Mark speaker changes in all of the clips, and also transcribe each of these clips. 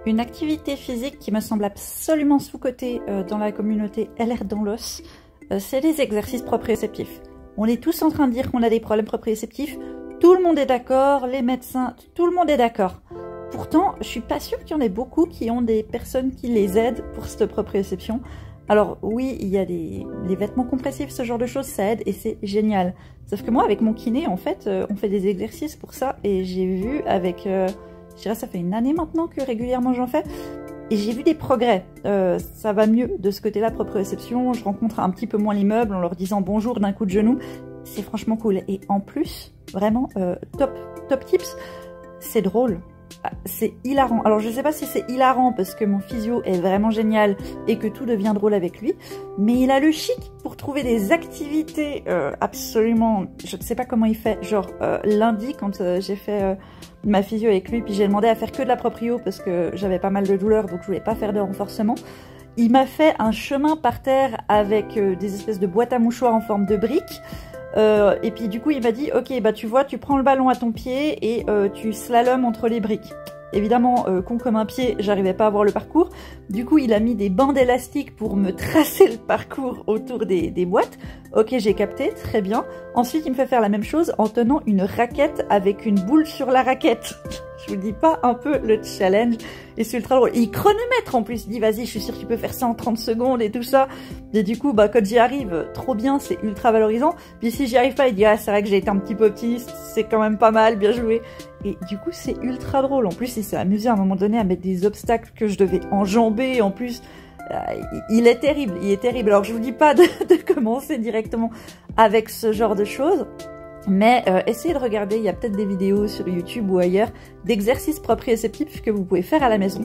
Speaker 1: Une activité physique qui me semble absolument sous-cotée dans la communauté LR dans l'os, c'est les exercices proprioceptifs. On est tous en train de dire qu'on a des problèmes proprioceptifs, tout le monde est d'accord, les médecins, tout le monde est d'accord. Pourtant, je suis pas sûre qu'il y en ait beaucoup qui ont des personnes qui les aident pour cette proprioception. Alors oui, il y a des vêtements compressifs, ce genre de choses, ça aide et c'est génial. Sauf que moi, avec mon kiné, en fait, on fait des exercices pour ça et j'ai vu avec... je dirais ça fait une année maintenant que régulièrement j'en fais. Et j'ai vu des progrès. Ça va mieux de ce côté-là, proprioception. Je rencontre un petit peu moins les meubles en leur disant bonjour d'un coup de genou. C'est franchement cool. Et en plus, vraiment, top tips, c'est drôle. C'est hilarant. Alors je sais pas si c'est hilarant parce que mon physio est vraiment génial et que tout devient drôle avec lui, mais il a le chic pour trouver des activités absolument... Je ne sais pas comment il fait. Genre lundi quand j'ai fait ma physio avec lui, puis j'ai demandé à faire que de la proprio parce que j'avais pas mal de douleurs donc je voulais pas faire de renforcement. Il m'a fait un chemin par terre avec des espèces de boîtes à mouchoirs en forme de briques. Et puis du coup il m'a dit ok bah tu vois tu prends le ballon à ton pied et tu slalomes entre les briques. Évidemment con comme un pied j'arrivais pas à voir le parcours, du coup il a mis des bandes élastiques pour me tracer le parcours autour des boîtes. Ok j'ai capté, très bien. Ensuite il me fait faire la même chose en tenant une raquette avec une boule sur la raquette. Je vous dis pas un peu le challenge, et c'est ultra drôle. Et il chronomètre en plus, il dit vas-y je suis sûre que tu peux faire ça en 30 secondes et tout ça. Et du coup bah quand j'y arrive, trop bien, c'est ultra valorisant. Puis si j'y arrive pas, il dit ah c'est vrai que j'ai été un petit peu optimiste, c'est quand même pas mal, bien joué. Et du coup c'est ultra drôle. En plus il s'est amusé à un moment donné à mettre des obstacles que je devais enjamber. En plus il est terrible, il est terrible. Alors je vous dis pas de commencer directement avec ce genre de choses. Mais essayez de regarder, il y a peut-être des vidéos sur YouTube ou ailleurs d'exercices proprioceptifs que vous pouvez faire à la maison.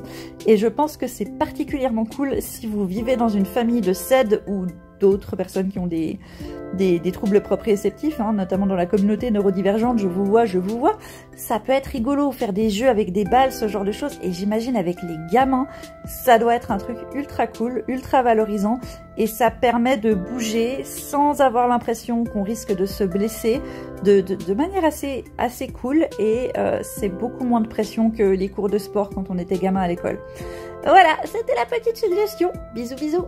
Speaker 1: Et je pense que c'est particulièrement cool si vous vivez dans une famille de SED ou d'autres personnes qui ont des troubles proprioceptifs, hein, notamment dans la communauté neurodivergente, je vous vois. Ça peut être rigolo, faire des jeux avec des balles, ce genre de choses. Et j'imagine avec les gamins, ça doit être un truc ultra cool, ultra valorisant. Et ça permet de bouger sans avoir l'impression qu'on risque de se blesser de manière assez cool. Et c'est beaucoup moins de pression que les cours de sport quand on était gamin à l'école. Voilà, c'était la petite suggestion. Bisous bisous.